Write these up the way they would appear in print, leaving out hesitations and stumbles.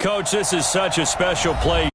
Coach, this is such a special play.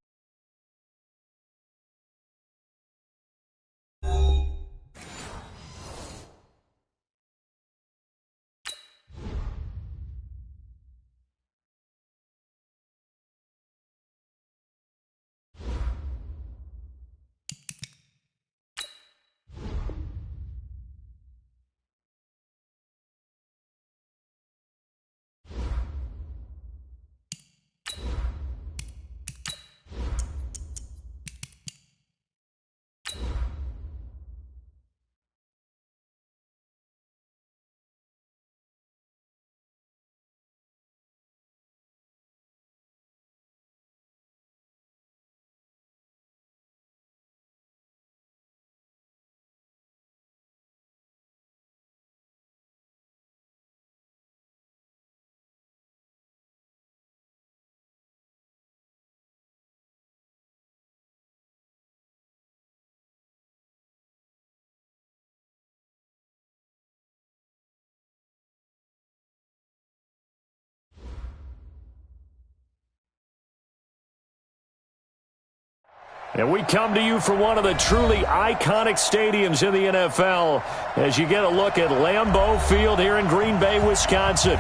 And we come to you from one of the truly iconic stadiums in the NFL as you get a look at Lambeau Field here in Green Bay, Wisconsin.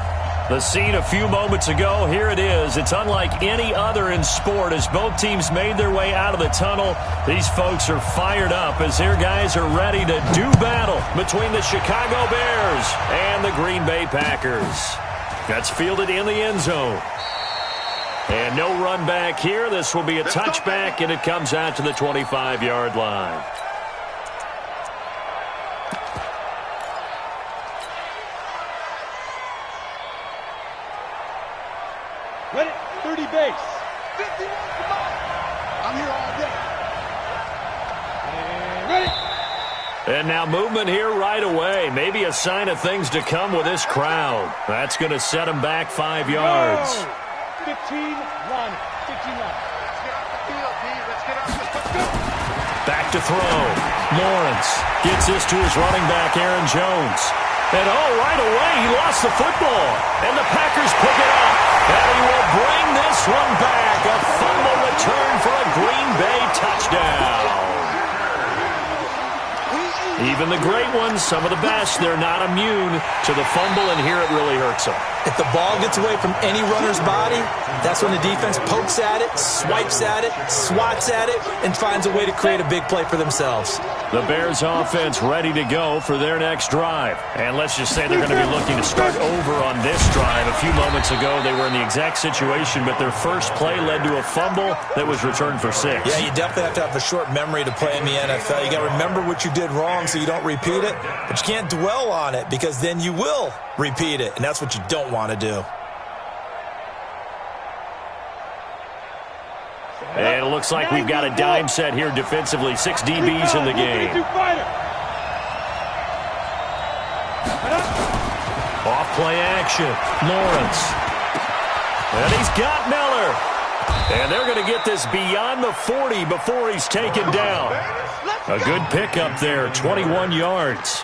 The scene a few moments ago, here it is. It's unlike any other in sport as both teams made their way out of the tunnel. These folks are fired up as their guys are ready to do battle between the Chicago Bears and the Green Bay Packers. That's fielded in the end zone. And no run back here. This will be a touchback, and it comes out to the 25-yard line. Ready, 30 base. 51, come on. I'm here all day. And ready. And now movement here right away. Maybe a sign of things to come with this crowd. That's going to set them back 5 yards. 15, run. 15, run. Let's get off the field, D. Let's get off the field. Back to throw. Lawrence gets this to his running back, Aaron Jones. And right away, he lost the football. And the Packers pick it up. And he will bring this one back. A fumble return for a Green Bay touchdown. Even the great ones, some of the best, they're not immune to the fumble, and here it really hurts them. If the ball gets away from any runner's body, that's when the defense pokes at it, swipes at it, swats at it, and finds a way to create a big play for themselves. The Bears offense ready to go for their next drive. And let's just say they're going to be looking to start over on this drive. A few moments ago, they were in the exact situation, but their first play led to a fumble that was returned for 6. Yeah, you definitely have to have a short memory to play in the NFL. You got to remember what you did wrong so you don't repeat it, but you can't dwell on it because then you will repeat it, and that's what you don't want to do. And it looks like we've got a dime set here defensively. 6 DBs in the game. Off play action. Lawrence. And he's got Miller. And they're going to get this beyond the 40 before he's taken down. A good pickup there, 21 yards.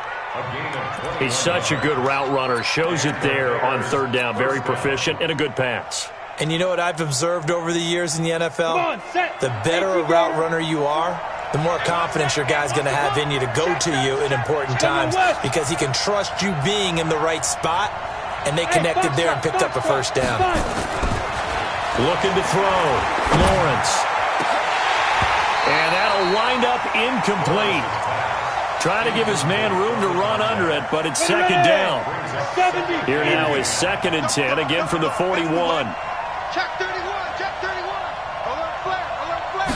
He's such a good route runner. Shows it there on third down. Very proficient and a good pass. And you know what I've observed over the years in the NFL? The better a route runner you are, the more confidence your guy's going to have in you to go to you in important times because he can trust you being in the right spot, and they connected there and picked up a first down. Looking to throw. Lawrence. And that'll wind up incomplete. Trying to give his man room to run under it, but it's second down. Here now is 2nd and 10, again from the 41. Check 31, check 31. Alert flare, alert flare.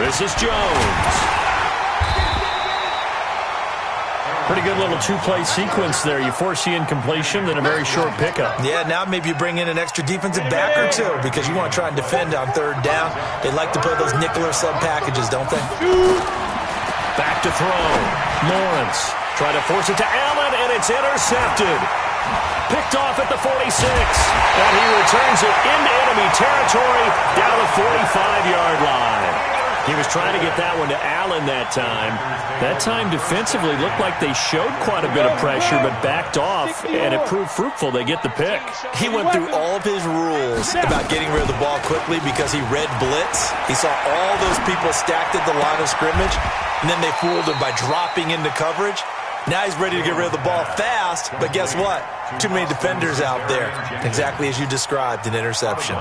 This is Jones. Pretty good little two-play sequence there. You force the incompletion, then a very short pickup. Yeah, now maybe you bring in an extra defensive back or two because you want to try and defend on third down. They like to play those nickel or sub packages, don't they? Back to throw. Lawrence trying to force it to Allen, and it's intercepted. Picked off at the 46. And he returns it into enemy territory down the 45-yard line. He was trying to get that one to Allen that time. That time defensively looked like they showed quite a bit of pressure but backed off, and it proved fruitful. They get the pick. He went through all of his rules about getting rid of the ball quickly because he read blitz. He saw all those people stacked at the line of scrimmage, and then they fooled him by dropping into coverage. Now he's ready to get rid of the ball fast, but guess what? Too many defenders out there. Exactly as you described, an interception.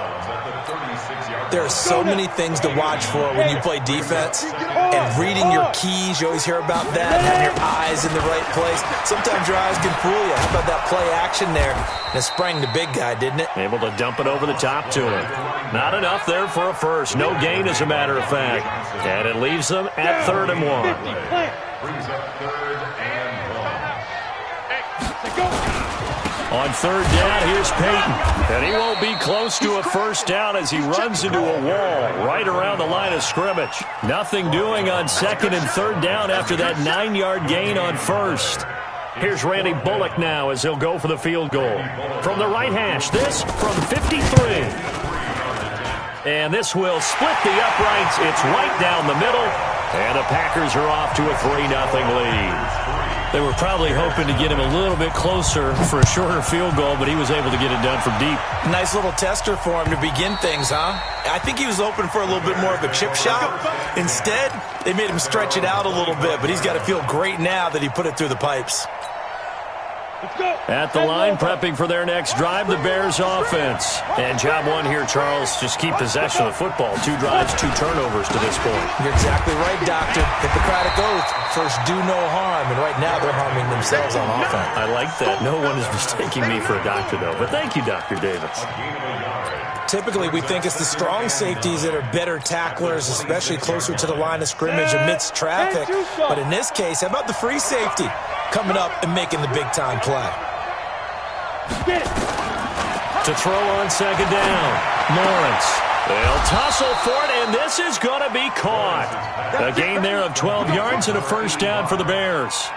There are so many things to watch for when you play defense, and reading your keys, you always hear about that, having your eyes in the right place. Sometimes your eyes can fool you. How about that play action there? And it sprang the big guy, didn't it? Able to dump it over the top to him. Not enough there for a first. No gain, as a matter of fact. And it leaves them at 3rd and 1. Brings up 3rd and 1. On 3rd down, here's Peyton. And he won't be close to a first down as he runs into a wall right around the line of scrimmage. Nothing doing on 2nd and 3rd down after that 9-yard gain on 1st. Here's Randy Bullock now as he'll go for the field goal. From the right hash, this from 53. And this will split the uprights. It's right down the middle. And the Packers are off to a 3-0 lead. They were probably hoping to get him a little bit closer for a shorter field goal, but he was able to get it done from deep. Nice little tester for him to begin things, huh? I think he was hoping for a little bit more of a chip shot. Instead, they made him stretch it out a little bit, but he's got to feel great now that he put it through the pipes. At the line, prepping for their next drive, the Bears offense. And job one here, Charles, just keep possession of the football. 2 drives, 2 turnovers to this point. You're exactly right, Doctor. Hippocratic oath, first do no harm, and right now they're harming themselves on offense. I like that. No one is mistaking me for a doctor, though. But thank you, Dr. Davis. Typically, we think it's the strong safeties that are better tacklers, especially closer to the line of scrimmage amidst traffic. But in this case, how about the free safety coming up and making the big-time play? To throw on 2nd down, Lawrence. They'll tussle for it, and this is going to be caught. A gain there of 12 yards and a first down for the Bears.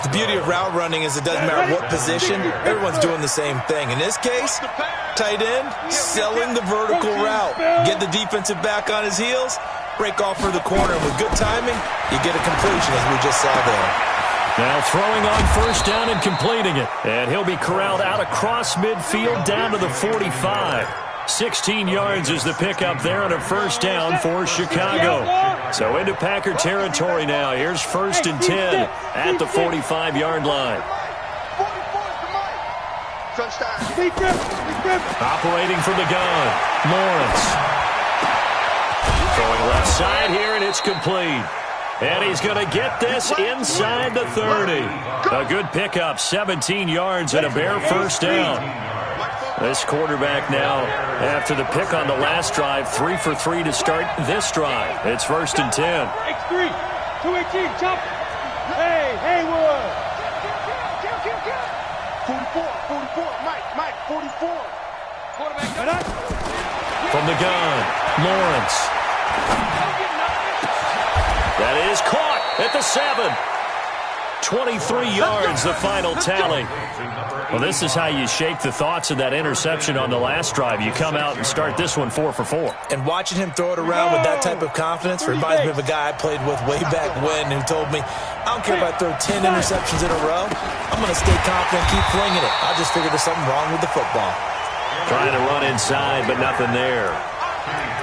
The beauty of route running is it doesn't matter what position, everyone's doing the same thing. In this case, tight end, selling the vertical route. Get the defensive back on his heels, break off for the corner, and with good timing, you get a completion as we just saw there. Now throwing on 1st down and completing it. And he'll be corralled out across midfield down to the 45. 16 yards is the pickup there and a first down for Chicago. So into Packer territory now. Here's 1st and 10 at the 45-yard line. Operating from the gun, Lawrence. Throwing left side here, and it's complete. And he's going to get this inside the 30. A good pickup, 17 yards and a Bear first down. This quarterback now, after the pick on the last drive, 3 for 3 to start this drive. It's 1st and 10. X3, 218, chop. Hey, Haywood. 44, Mike, 44. Quarterback. From the gun, Lawrence. That is caught at the 7. 23 yards, the final tally. Well, this is how you shake the thoughts of that interception on the last drive. You come out and start this one 4 for 4. And watching him throw it around with that type of confidence reminds me of a guy I played with way back when who told me, I don't care if I throw 10 interceptions in a row. I'm going to stay confident, keep flinging it. I just figured there's something wrong with the football. Trying to run inside, but nothing there.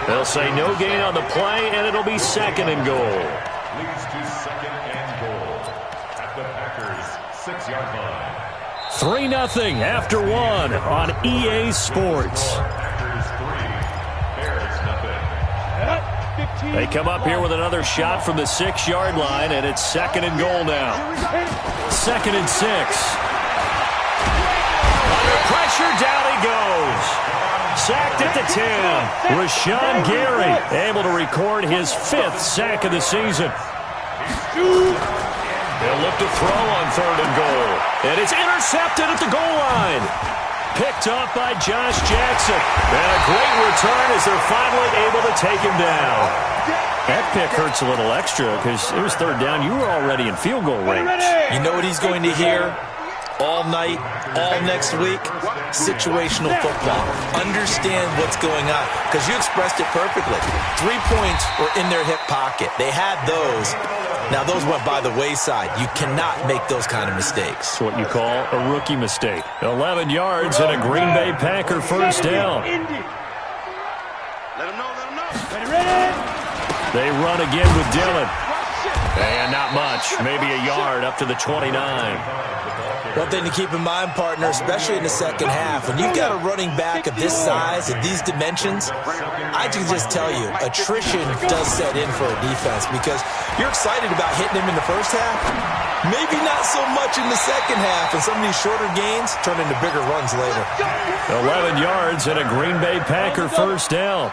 They'll say no gain on the play, and it'll be 2nd and goal. Leads to 2nd and goal at the Packers' 6-yard line. 3-0 after 1 on EA Sports. Packers 3, Bears 0. They come up here with another shot from the 6-yard line, and it's 2nd and goal now. 2nd and 6. Under pressure, down he goes. Sacked at the 10. Rashawn Gary able to record his 5th sack of the season. They'll look to throw on 3rd and goal. And it's intercepted at the goal line. Picked up by Josh Jackson. And a great return as they're finally able to take him down. That pick hurts a little extra because it was 3rd down. You were already in field goal range. You know what he's going to hear? all night, all next week, situational football. Understand what's going on, because you expressed it perfectly. 3 points were in their hip pocket. They had those. Now, those went by the wayside. You cannot make those kind of mistakes. It's what you call a rookie mistake. 11 yards and a Green Bay Packer first down. Let him know, let him know. Ready? They run again with Dillon. And not much, maybe a yard up to the 29. One thing to keep in mind, partner, especially in the second half, when you've got a running back of this size and these dimensions, I can just tell you, attrition does set in for a defense, because you're excited about hitting him in the first half, maybe not so much in the second half, and some of these shorter gains turn into bigger runs later. 11 yards and a Green Bay Packer first down.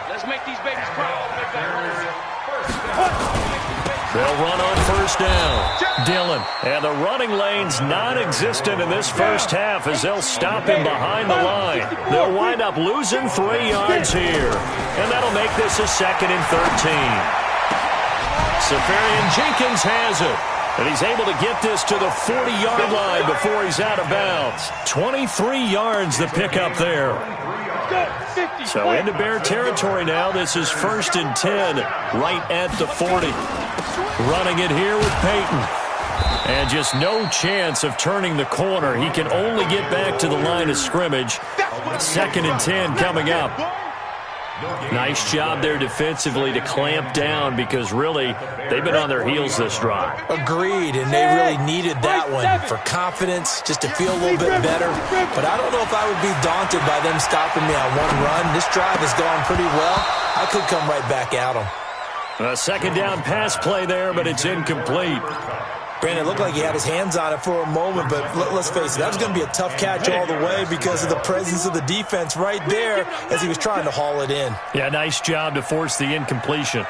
Let's make these babies proud. They'll run on first down. Dillon. And the running lane's non-existent in this first half as they'll stop him behind the line. They'll wind up losing 3 yards here. And that'll make this a 2nd and 13. Safarian Jenkins has it. And he's able to get this to the 40-yard line before he's out of bounds. 23 yards the pickup there. So into Bear territory now. This is 1st and 10, right at the 40. Running it here with Peyton. And just no chance of turning the corner. He can only get back to the line of scrimmage. 2nd and 10 coming up. Nice job there defensively to clamp down, because really they've been on their heels this drive. Agreed, and they really needed that one for confidence, just to feel a little bit better. But I don't know if I would be daunted by them stopping me on one run. This drive has gone pretty well. I could come right back at them. A 2nd down pass play there, but it's incomplete. Brandon, it looked like he had his hands on it for a moment, but let's face it, that was going to be a tough catch all the way because of the presence of the defense right there as he was trying to haul it in. Yeah, nice job to force the incompletion.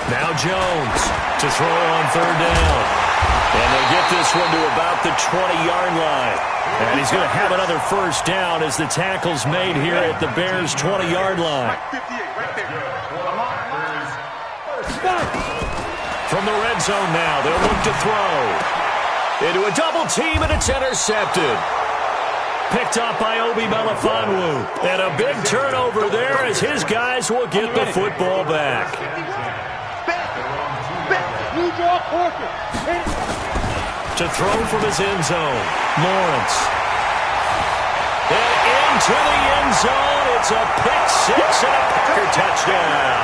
Now Jones to throw on 3rd down. And they get this one to about the 20-yard line. And he's going to have another first down as the tackle's made here at the Bears' 20-yard line. From the red zone now, they'll look to throw. Into a double team, and it's intercepted. Picked up by Obi Melifonwu. And a big turnover there as his guys will get the football back. To throw from his end zone, Lawrence. And into the end zone, it's a pick 6 and a Packer touchdown.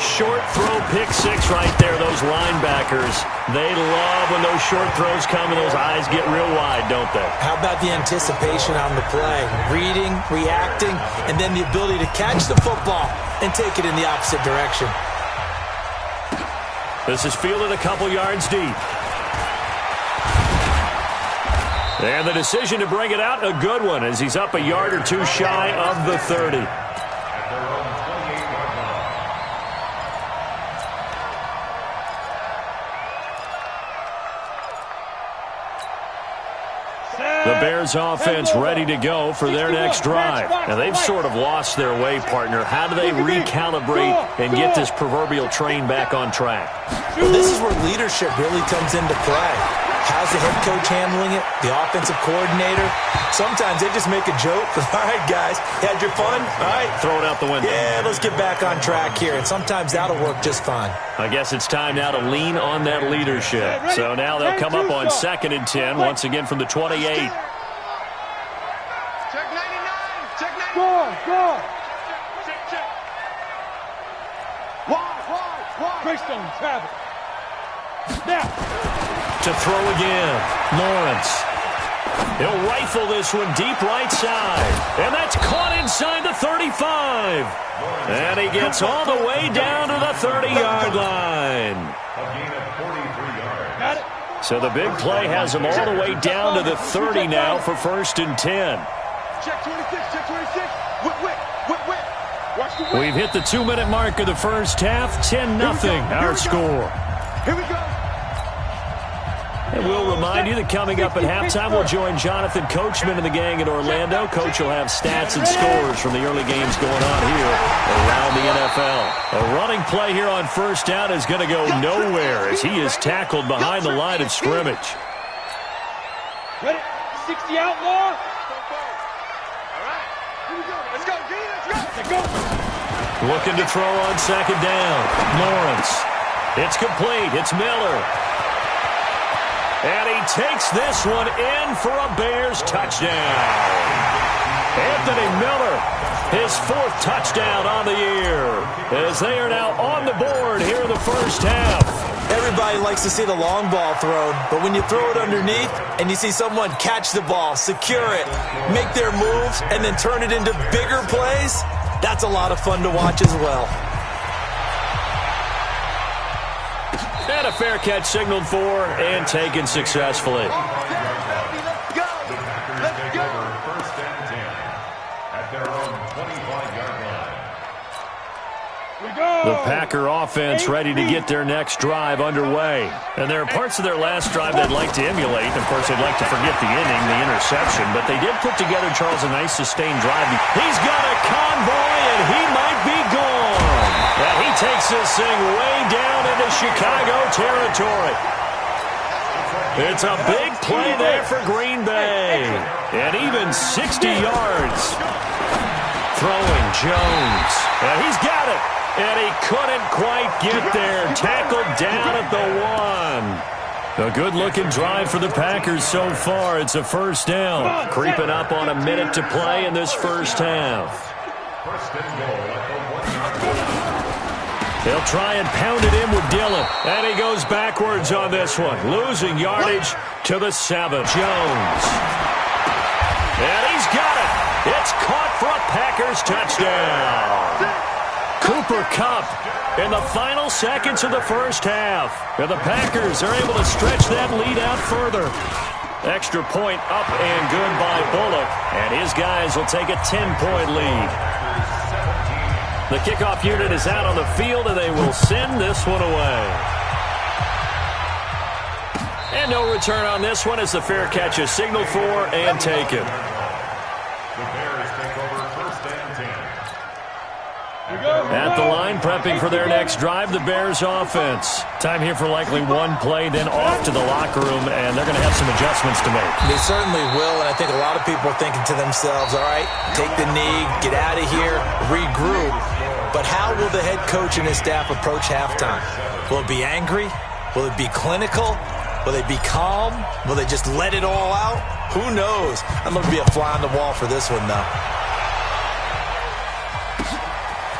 Short throw, pick 6 right there. Those linebackers, they love when those short throws come and those eyes get real wide, don't they? How about the anticipation on the play? Reading, reacting, and then the ability to catch the football and take it in the opposite direction. This is fielded a couple yards deep. And the decision to bring it out, a good one, as he's up a yard or two shy of the 30. The Bears offense ready to go for their next drive. Now, they've sort of lost their way, partner. How do they recalibrate and get this proverbial train back on track? Well, this is where leadership really comes into play. How's the head coach handling it? The offensive coordinator? Sometimes they just make a joke. All right, guys, had your fun? All right. Throw it out the window. Yeah, let's get back on track here. And sometimes that'll work just fine. I guess it's time now to lean on that leadership. So now they'll come up on 2nd and 10, once again from the 28. Check 99. Check 99. Go. Check. Wide. Greystone, Travis. Now. To throw again, Lawrence. He'll rifle this one deep right side. And that's caught inside the 35. And he gets all the way down to the 30-yard line. Got it. So the big play has him all the way down to the 30 now for 1st and 10. Check 26. Whip. Watch the whip. We've hit the 2-minute mark of the first half. 10-0 our score. Here we go. And we'll remind you that coming up at halftime, we'll join Jonathan Coachman and the gang in Orlando. Coach will have stats and scores from the early games going on here around the NFL. A running play here on first down is going to go nowhere as he is tackled behind the line of scrimmage. Ready? 60 outlaw. All right. Here we go. Let's go, G. Let's go. Looking to throw on second down. Lawrence. It's complete. It's Miller. And he takes this one in for a Bears touchdown. Anthony Miller, his fourth touchdown on the year, as they are now on the board here in the first half. Everybody likes to see the long ball thrown, but when you throw it underneath and you see someone catch the ball, secure it, make their moves, and then turn it into bigger plays, that's a lot of fun to watch as well. And a fair catch signaled for and taken successfully. The Packer offense ready to get their next drive underway. And there are parts of their last drive they'd like to emulate. Of course, they'd like to forget the inning, the interception. But they did put together, Charles, a nice sustained drive. He's got a convoy, and he might be gone. And he takes this thing way down into Chicago territory. It's a big play there for Green Bay. And even 60 yards. Throwing Jones. And he's got it. And he couldn't quite get there. Tackled down at the 1. A good-looking drive for the Packers so far. It's a first down. Creeping up on a minute to play in this first half. They'll try and pound it in with Dillon. And he goes backwards on this one. Losing yardage to the 7. Jones. And he's got it. It's caught for a Packers touchdown. Cooper Kupp in the final seconds of the first half. And the Packers are able to stretch that lead out further. Extra point up and good by Bullock. And his guys will take a 10-point lead. The kickoff unit is out on the field, and they will send this one away. And no return on this one as the fair catch is signaled for and taken. The Bears take over first and 10. At the line, prepping for their next drive, the Bears offense. Time here for likely one play, then off to the locker room, and they're going to have some adjustments to make. They certainly will, and I think a lot of people are thinking to themselves, all right, take the knee, get out of here, regroup. But how will the head coach and his staff approach halftime? Will it be angry? Will it be clinical? Will they be calm? Will they just let it all out? Who knows? I'm going to be a fly on the wall for this one, though.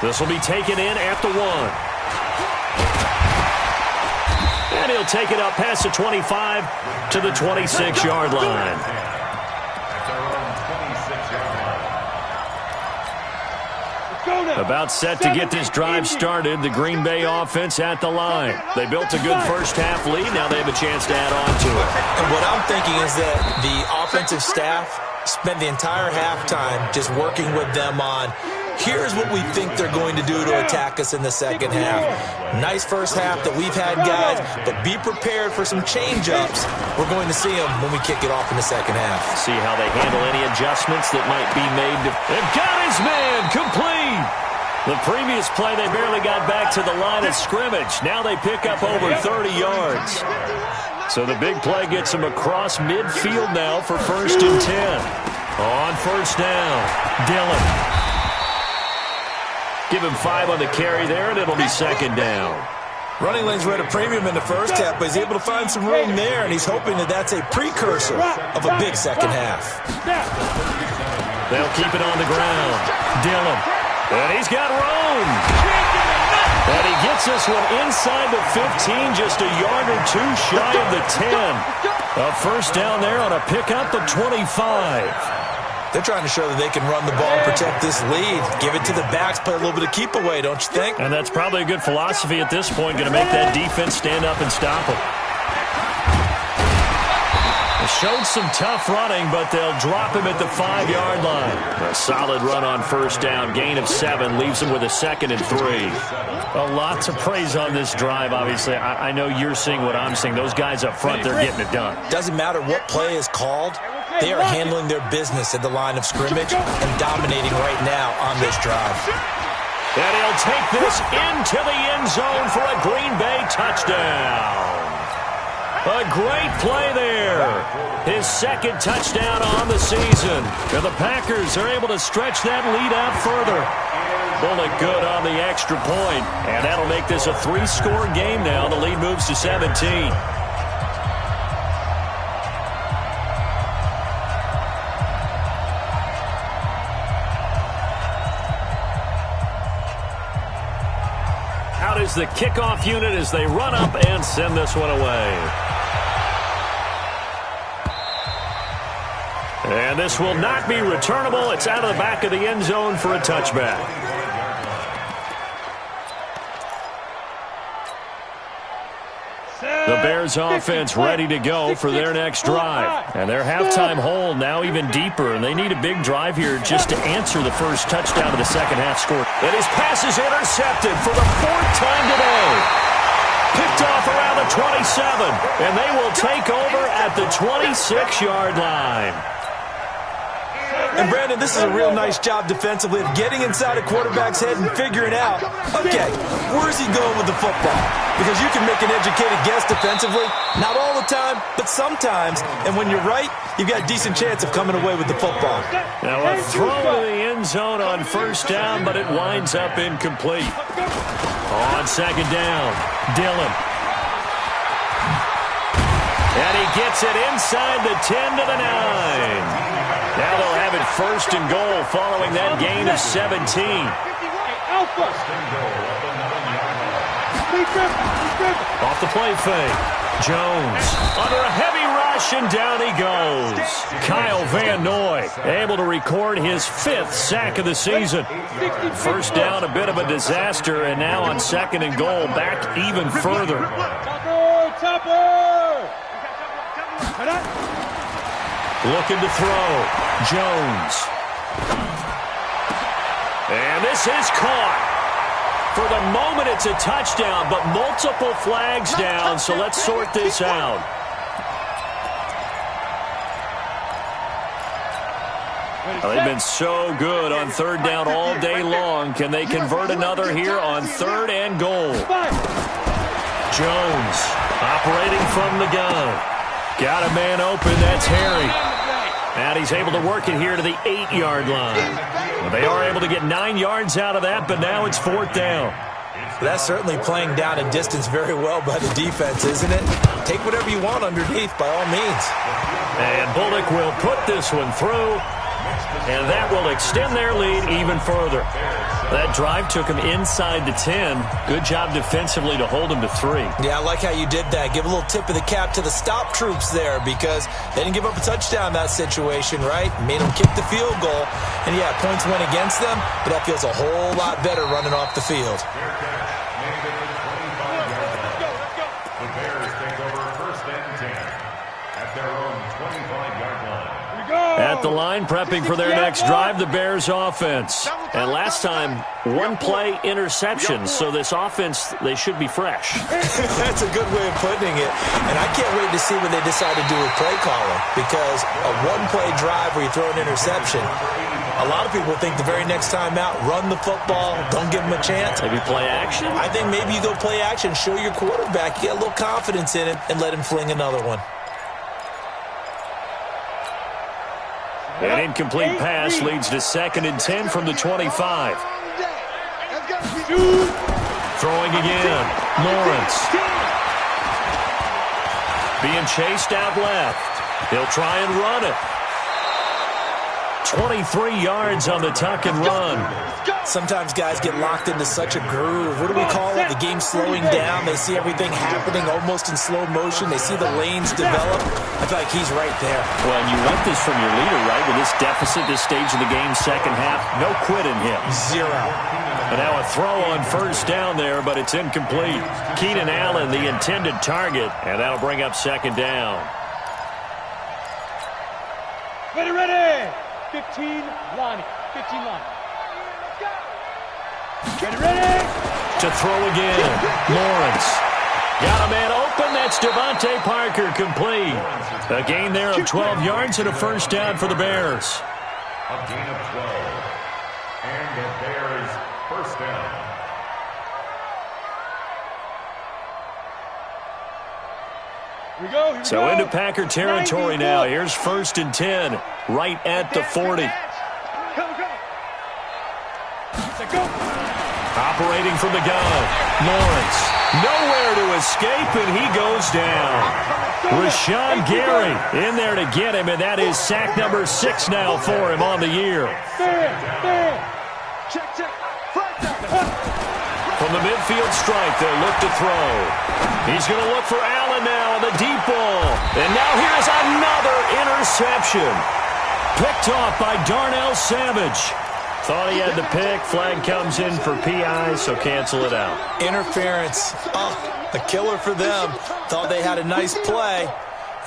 This will be taken in at the 1. And he'll take it up past the 25 to the 26-yard line. About set to get this drive started. The Green Bay offense at the line. They built a good first half lead. Now they have a chance to add on to it. And what I'm thinking is that the offensive staff spent the entire halftime just working with them on, here's what we think they're going to do to attack us in the second half. Nice first half that we've had, guys, but be prepared for some change-ups. We're going to see them when we kick it off in the second half. See how they handle any adjustments that might be made. They've got his man complete. The previous play, they barely got back to the line of scrimmage. Now they pick up over 30 yards. So the big play gets them across midfield now for first and 10. On first down, Dillon. Give him 5 on the carry there, and it'll be second down. Running lanes were at a premium in the first half, but he's able to find some room there, and he's hoping that that's a precursor of a big second half. They'll keep it on the ground. Dillon. And he's got room. And he gets this one inside the 15, just a yard or two shy of the 10. A first down there on a pickup of 25. They're trying to show that they can run the ball and protect this lead. Give it to the backs, play a little bit of keep away, don't you think? And that's probably a good philosophy at this point, going to make that defense stand up and stop them. Showed some tough running, but they'll drop him at the 5-yard line. A solid run on first down. Gain of 7 leaves him with a 2nd and 3. A lot to praise on this drive, obviously. I know you're seeing what I'm seeing. Those guys up front, they're getting it done. Doesn't matter what play is called. They are handling their business at the line of scrimmage and dominating right now on this drive. And he'll take this into the end zone for a Green Bay touchdown. A great play there. His 2nd touchdown on the season. And the Packers are able to stretch that lead out further. Bullock good on the extra point. And that'll make this a 3-score game now. The lead moves to 17. Out is the kickoff unit as they run up and send this one away. And this will not be returnable. It's out of the back of the end zone for a touchback. The Bears offense ready to go for their next drive. And their halftime hole now even deeper, and they need a big drive here just to answer the first touchdown of the second half score. And his pass is intercepted for the 4th time today. Picked off around the 27, and they will take over at the 26-yard line. And, Brandon, this is a real nice job defensively of getting inside a quarterback's head and figuring out, okay, where's he going with the football? Because you can make an educated guess defensively. Not all the time, but sometimes. And when you're right, you've got a decent chance of coming away with the football. Now a throw to the end zone on first down, but it winds up incomplete. On 2nd down, Dillon. And he gets it inside the 10 to the 9. Now they'll have it 1st and goal following that gain of 17. Off the play fake. Jones under a heavy rush, and down he goes. Kyle Van Noy able to record his 5th sack of the season. First down, a bit of a disaster, and now on 2nd and goal, back even further. Looking to throw. Jones. And this is caught. For the moment, it's a touchdown, but multiple flags down, so let's sort this out. Well, they've been so good on 3rd down all day long. Can they convert another here on 3rd and goal? Jones operating from the gun. Got a man open. That's Harry. And he's able to work it here to the 8-yard line. Well, they are able to get 9 yards out of that, but now it's 4th down. That's certainly playing down a distance very well by the defense, isn't it? Take whatever you want underneath, by all means. And Bullock will put this one through, and that will extend their lead even further. That drive took him inside the 10. Good job defensively to hold him to 3. Yeah, I like how you did that. Give a little tip of the cap to the stop troops there, because they didn't give up a touchdown in that situation, right? Made them kick the field goal. And, yeah, points went against them, but that feels a whole lot better running off the field. The Bears take over 1st and 10 at their own 25-yard line. At the line, prepping for their next drive, the Bears offense. And last time, 1-play interception, so this offense, they should be fresh. That's a good way of putting it. And I can't wait to see what they decide to do with play calling, because a 1-play drive where you throw an interception, a lot of people think the very next time out, run the football, don't give them a chance. Maybe play action? I think maybe you go play action, show your quarterback, you get a little confidence in him, and let him fling another one. An incomplete pass leads to 2nd and 10 from the 25. Throwing again. Lawrence. Being chased out left. He'll try and run it. 23 yards on the tuck and run. Sometimes guys get locked into such a groove. What do we call it? The game slowing down. They see everything happening almost in slow motion. They see the lanes develop. I feel like he's right there. Well, and you want this from your leader, right? With this deficit, this stage of the game, second half, no quit in him. 0. And now a throw on first down there, but it's incomplete. Keenan Allen, the intended target, and that'll bring up 2nd down. Ready, ready. 15, Lonnie. 15, Lonnie. Ready, ready. To throw again. Lawrence. Got a man open. That's Devontae Parker, complete. A gain there of 12 yards and a first down for the Bears. A gain of 12. And the Bears first down. Here we go. So into Packer territory now. Here's 1st and 10, right at the 40. Operating from the gun. Lawrence. Nowhere to escape, and he goes down. Rashawn Gary in there to get him, and that is sack number 6 now for him on the year. From the midfield strike, they'll look to throw. He's going to look for Allen now on the deep ball. And now here's another interception. Picked off by Darnell Savage. Thought he had the pick. Flag comes in for PI, so cancel it out. Interference. Oh, a killer for them. Thought they had a nice play.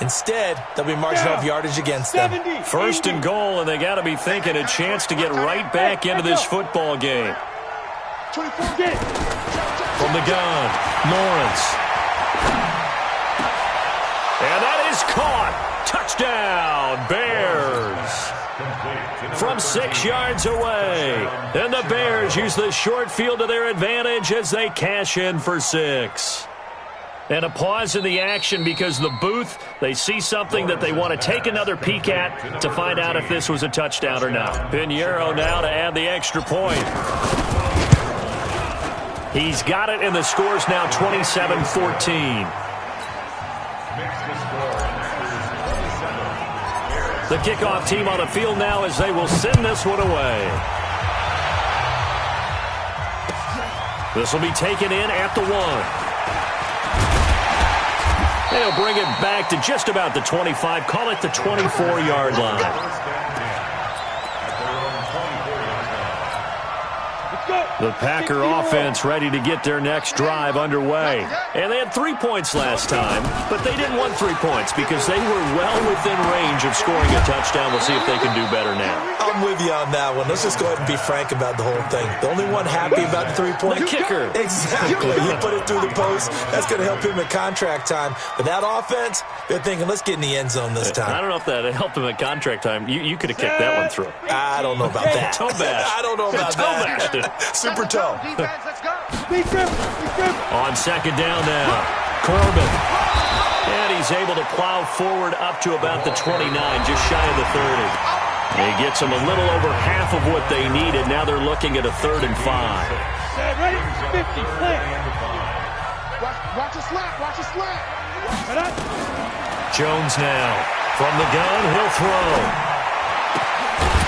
Instead, they'll be marching off yardage against them. 1st and goal, and they got to be thinking a chance to get right back into this football game. From the gun, Lawrence. And that is caught. Touchdown, Bears. From 6 yards away. And the Bears use the short field to their advantage as they cash in for 6. And a pause in the action because the booth, they see something that they want to take another peek at to find out if this was a touchdown or not. Pinheiro now to add the extra point. He's got it, and the score's now 27-14. The kickoff team on the field now as they will send this one away. This will be taken in at the 1. They'll bring it back to just about the 25, call it the 24-yard line. The Packer offense ready to get their next drive underway. And they had 3 points last time, but they didn't want 3 points because they were well within range of scoring a touchdown. We'll see if they can do better now. I'm with you on that one. Let's just go ahead and be frank about the whole thing. The only one happy about the 3-point? The kicker. Exactly. You put it through the post. That's going to help him at contract time. But that offense, they're thinking, let's get in the end zone this time. I don't know if that helped him at contract time. You could have kicked that one through. I don't know about that. Toe bash. I don't know about that. Super toe. On 2nd down now, Corbin. And he's able to plow forward up to about the 29, just shy of the 30. And he gets them a little over half of what they needed. Now they're looking at a 3rd and 5. Ready? 50, play. Watch a slant, watch a slant. Jones now. From the gun, he'll throw.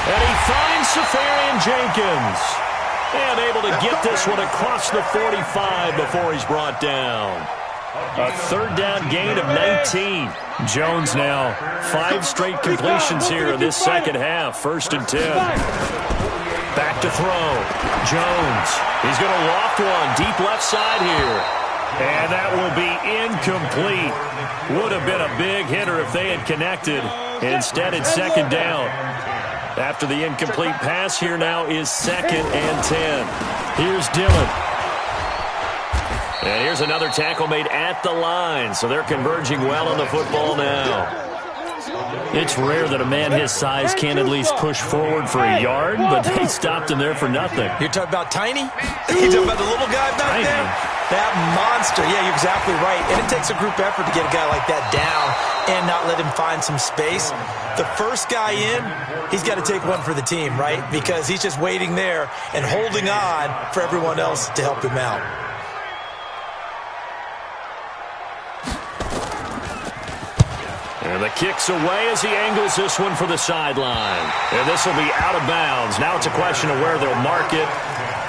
And he finds Safarian Jenkins. And able to get this one across the 45 before he's brought down. A 3rd down gain of 19. Jones now 5 straight completions here in this second half. 1st and 10. Back to throw. Jones. He's going to loft one deep left side here. And that will be incomplete. Would have been a big hitter if they had connected. Instead, it's 2nd down. After the incomplete pass, here now is 2nd and 10. Here's Dillon. And here's another tackle made at the line. So they're converging well on the football now. It's rare that a man his size can at least push forward for a yard, but they stopped him there for nothing. You're talking about Tiny? You're talking about the little guy back Tiny. there? That monster. Yeah, you're exactly right. And it takes a group effort to get a guy like that down and not let him find some space. The first guy in, he's got to take one for the team, right? Because he's just waiting there and holding on for everyone else to help him out. And the kick's away as he angles this one for the sideline. And this will be out of bounds. Now it's a question of where they'll mark it.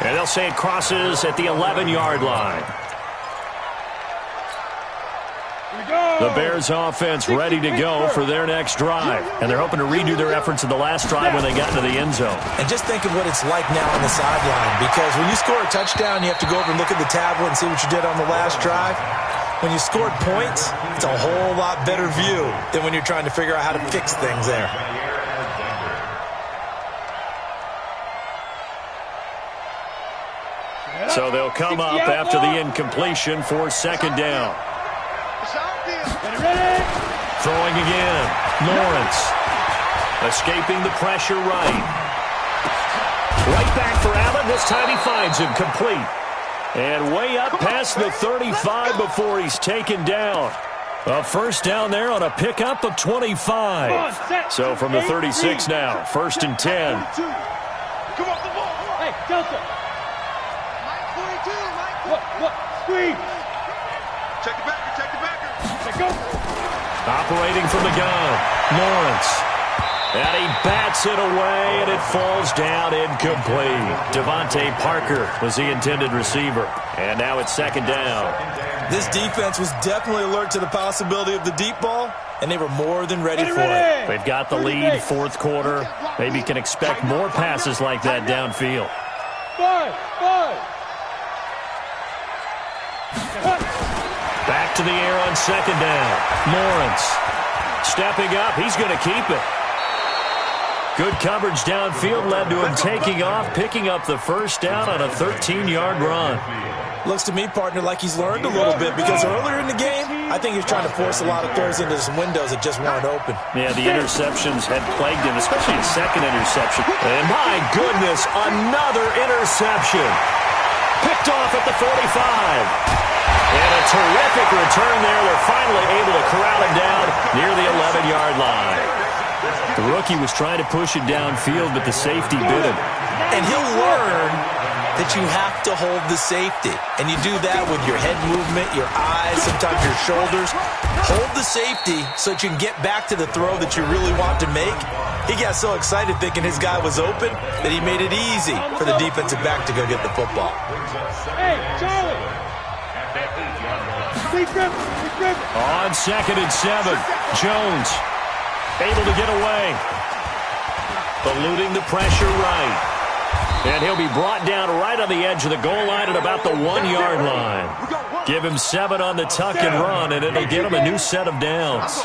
And they'll say it crosses at the 11-yard line. The Bears offense ready to go for their next drive. And they're hoping to redo their efforts in the last drive when they got into the end zone. And just think of what it's like now on the sideline. Because when you score a touchdown, you have to go over and look at the tablet and see what you did on the last drive. When you scored points, it's a whole lot better view than when you're trying to figure out how to fix things there. So they'll come up after the incompletion for second down. Throwing again. Lawrence. Escaping the pressure right. Right back for Allen. This time he finds him complete. And way up past the 35 before he's taken down. A first down there on a pickup of 25. So from the 36 now, 1st and 10. Hey, Delta. What? Squeeze. Check the backer. Let go. Operating from the gun, Lawrence. And he bats it away, and it falls down incomplete. Devontae Parker was the intended receiver. And now it's second down. This defense was definitely alert to the possibility of the deep ball, and they were more than ready for it. They've got the lead, 4th quarter. Maybe can expect more passes like that downfield. Back to the air on second down. Lawrence stepping up. He's going to keep it. Good coverage downfield led to him taking off, picking up the first down on a 13-yard run. Looks to me, partner, like he's learned a little bit, because earlier in the game, I think he's trying to force a lot of throws into some windows that just weren't open. Yeah, the interceptions had plagued him, especially his second interception. And my goodness, another interception. Picked off at the 45. And a terrific return there. They're finally able to corral him down near the 11-yard line. The rookie was trying to push it downfield, but the safety bit him. And he'll learn that you have to hold the safety. And you do that with your head movement, your eyes, sometimes your shoulders. Hold the safety so that you can get back to the throw that you really want to make. He got so excited thinking his guy was open that he made it easy for the defensive back to go get the football. Hey, Charlie! On 2nd and 7, Jones able to get away. Eluding the pressure right. And he'll be brought down right on the edge of the goal line at about the 1-yard line. Give him 7 on the tuck and run, and it'll get him a new set of downs.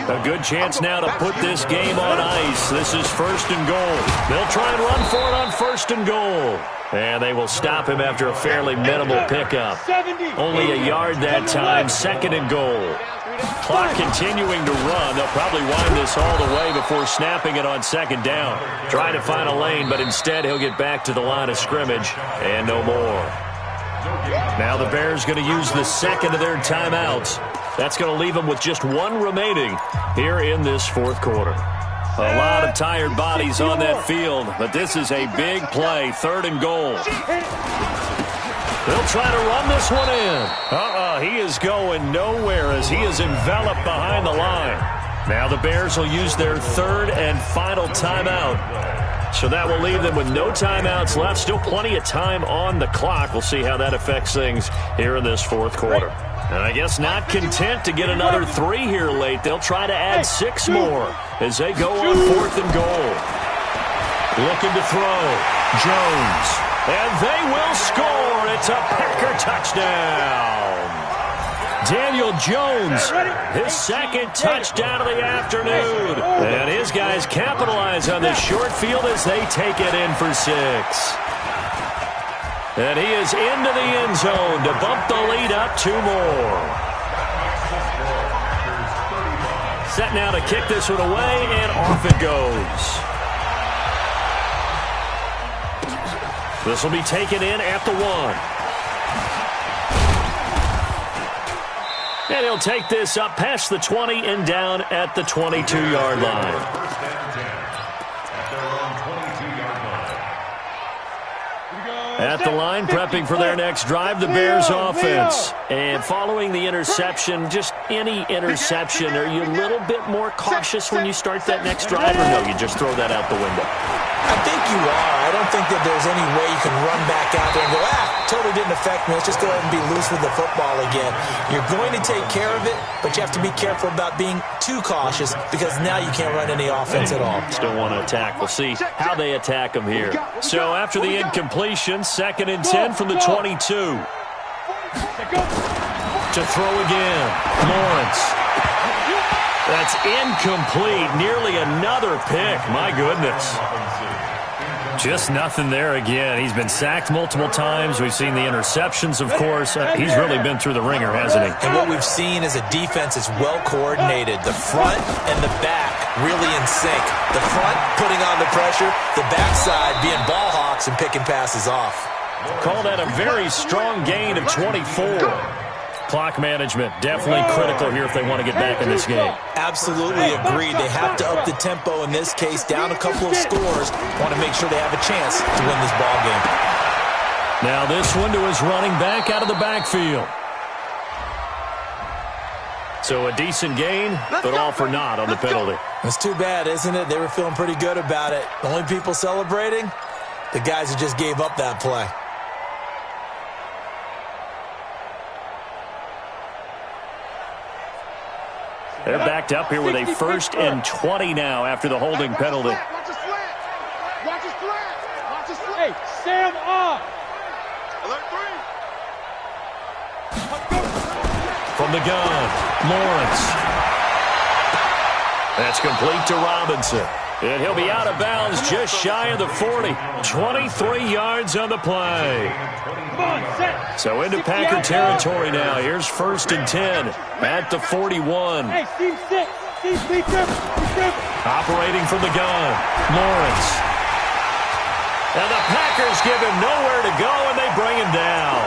A good chance now to put this game on ice. This is 1st and goal. They'll try and run for it on 1st and goal. And they will stop him after a fairly minimal pickup. Only a yard that time, 2nd and goal. Clock continuing to run. They'll probably wind this all the way before snapping it on 2nd down. Trying to find a lane, but instead he'll get back to the line of scrimmage and no more. Now the Bears going to use the 2nd of their timeouts. That's going to leave them with just 1 remaining here in this 4th quarter. A lot of tired bodies on that field, but this is a big play, 3rd and goal. They'll try to run this one in. He is going nowhere as he is enveloped behind the line. Now the Bears will use their 3rd and final timeout. So that will leave them with no timeouts left. Still plenty of time on the clock. We'll see how that affects things here in this 4th quarter. And I guess not content to get another 3 here late. They'll try to add 6 more as they go on 4th and goal. Looking to throw. Jones. And they will score. It's a Packer touchdown. Daniel Jones, his 2nd touchdown of the afternoon. And his guys capitalize on this short field as they take it in for 6. And he is into the end zone to bump the lead up 2 more. Set now to kick this one away, and off it goes. This will be taken in at the 1. And he'll take this up past the 20 and down at the 22-yard line. At the line, prepping for their next drive, the Bears offense. And following the interception, just any interception, are you a little bit more cautious when you start that next drive, or no, you just throw that out the window? I think you are. I don't think that there's any way you can run back out there and go, totally didn't affect me. Let's just go ahead and be loose with the football again. You're going to take care of it, but you have to be careful about being too cautious because now you can't run any offense at all. Still want to attack. We'll see how they attack them here. So after the incompletion, 2nd and 10 from the 22. To throw again. Lawrence. That's incomplete. Nearly another pick. My goodness. Just nothing there again. He's been sacked multiple times. We've seen the interceptions, of course. He's really been through the ringer, hasn't he? And what we've seen is a defense that's well coordinated. The front and the back really in sync. The front putting on the pressure, the backside being ball hawks and picking passes off. Call that a very strong gain of 24. Clock management definitely critical here if they want to get back in this game. Absolutely agreed. They have to up the tempo in this case, down a couple of scores. Want to make sure they have a chance to win this ball game. Now this one to his running back out of the backfield. So a decent gain, but all for naught on the penalty. It's too bad, isn't it? They were feeling pretty good about it. The only people celebrating, the guys who just gave up that play. They're backed up here with a 1st and 20 now after the holding penalty. Watch his slant. Watch his slant. Watch his slant. Hey, Sam off. Alert 3. From the gun, Lawrence. That's complete to Robinson. And he'll be out of bounds just shy of the 40. 23 yards on the play. So into Packer territory now. Here's 1st and 10 at the 41. Hey, Steve 6. Steve, Operating from the gun, Lawrence. And the Packers give him nowhere to go, and they bring him down.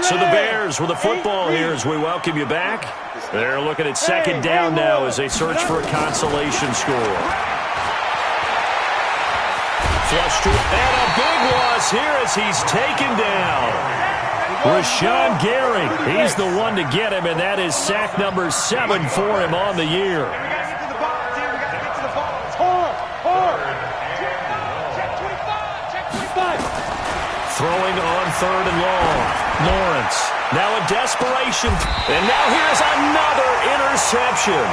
So the Bears with the football here as we welcome you back. They're looking at 2nd down now as they search for a consolation score. Flush to, and a big loss here as he's taken down. Rashawn Gary, he's the one to get him, and that is sack number 7 for him on the year. Throwing on 3rd and long. Lawrence, now in desperation, and now here's another interception.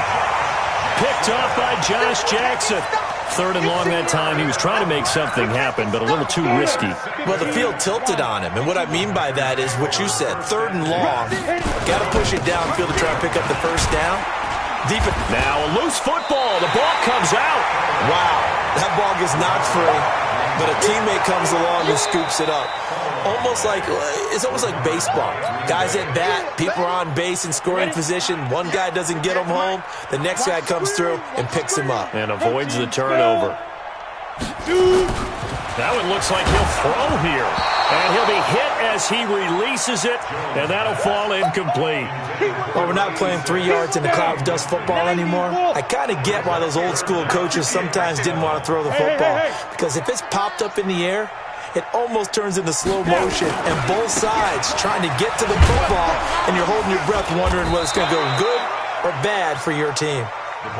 Picked off by Josh Jackson. 3rd and long that time. He was trying to make something happen, but a little too risky. Well, the field tilted on him, and what I mean by that is what you said. 3rd and long, got to push it downfield to try and pick up the 1st down. Deep. Now a loose football. The ball comes out. Wow, that ball gets knocked free, but a teammate comes along and scoops it up. It's almost like baseball. Guys at bat, people are on base in scoring position. One guy doesn't get him home. The next guy comes through and picks him up. And avoids the turnover. Now it looks like he'll throw here. And he'll be hit as he releases it, and that'll fall incomplete. Well, we're not playing 3 yards in the cloud of dust football anymore. I kind of get why those old school coaches sometimes didn't want to throw the football. Because if it's popped up in the air, it almost turns into slow motion, and both sides trying to get to the football, and you're holding your breath wondering whether it's going to go good or bad for your team.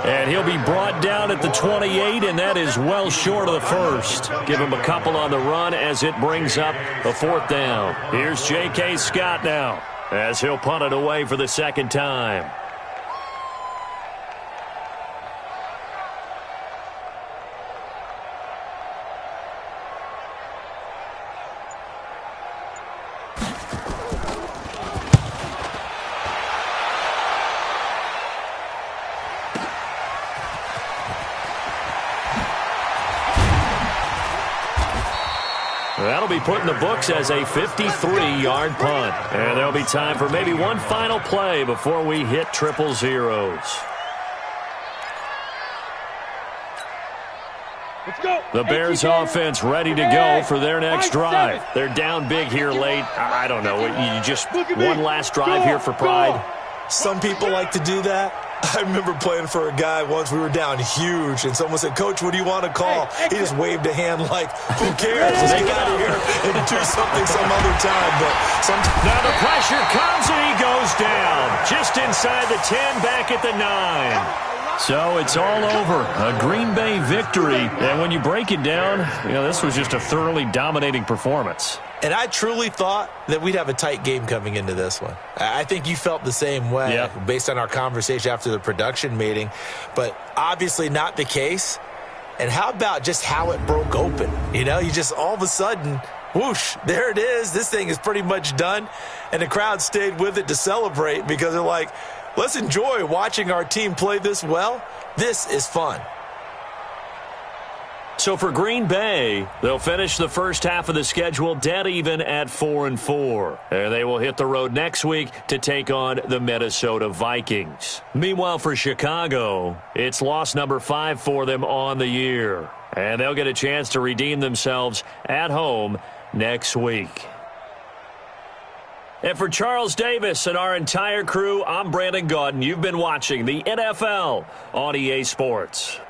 And he'll be brought down at the 28, and that is well short of the 1st. Give him a couple on the run as it brings up a 4th down. Here's J.K. Scott now as he'll punt it away for the 2nd time. That'll be put in the books as a 53-yard punt. And there'll be time for maybe one final play before we hit 000. Let's go. The Bears offense ready to go for their next drive. They're down big here late. I don't know. You just one last drive here for pride. Some people like to do that. I remember playing for a guy once. We were down huge, and someone said, "Coach, what do you want to call?" He just waved a hand like, "Who cares? Let's get out of here and do something some other time." But now the pressure comes, and he goes down just inside the 10, back at the 9. So it's all over. A Green Bay victory. And when you break it down, this was just a thoroughly dominating performance. And I truly thought that we'd have a tight game coming into this one. I think you felt the same way based on our conversation after the production meeting. But obviously not the case. And how about just how it broke open? You just all of a sudden, whoosh, there it is. This thing is pretty much done. And the crowd stayed with it to celebrate because they're like, let's enjoy watching our team play this well. This is fun. So for Green Bay, they'll finish the first half of the schedule dead even at 4-4. And they will hit the road next week to take on the Minnesota Vikings. Meanwhile, for Chicago, it's loss number 5 for them on the year. And they'll get a chance to redeem themselves at home next week. And for Charles Davis and our entire crew, I'm Brandon Gaudin. You've been watching the NFL on EA Sports.